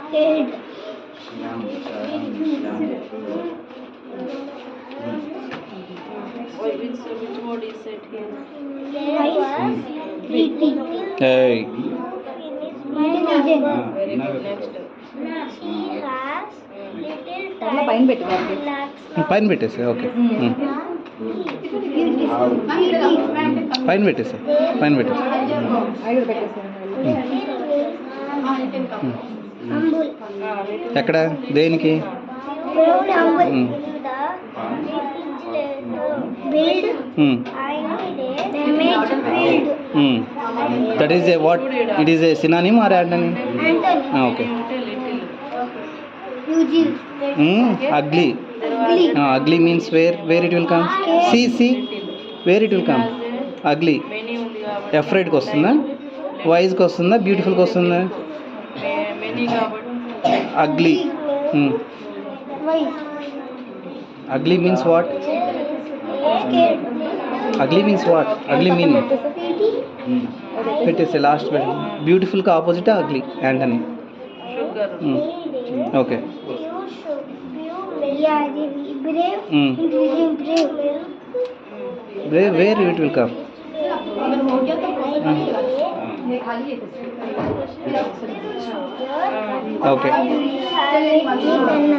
Scared. Which word is set here? Pretty. Hey. Very good. Next. She has little పైన పెట్టు పైన పెట్టేసా okay పైన పెట్టేసా పైన పెట్టేసా ఐదు పెట్టేసాను ఎక్కడ దేనికి that is a what it is a synonym or antonym okay ugly ugly means where it will come see where it will come ugly Many ఉంది కాబట్టి afraid కి వస్తుందా wise కి వస్తుందా beautiful కి వస్తుందా many కాబట్టి ugly ugly means what ugly means what ugly meaning పెట్టేసే లాస్ట్ బ్యూటిఫుల్ కి opposite ugly antonym sugar okay brave where it will come okay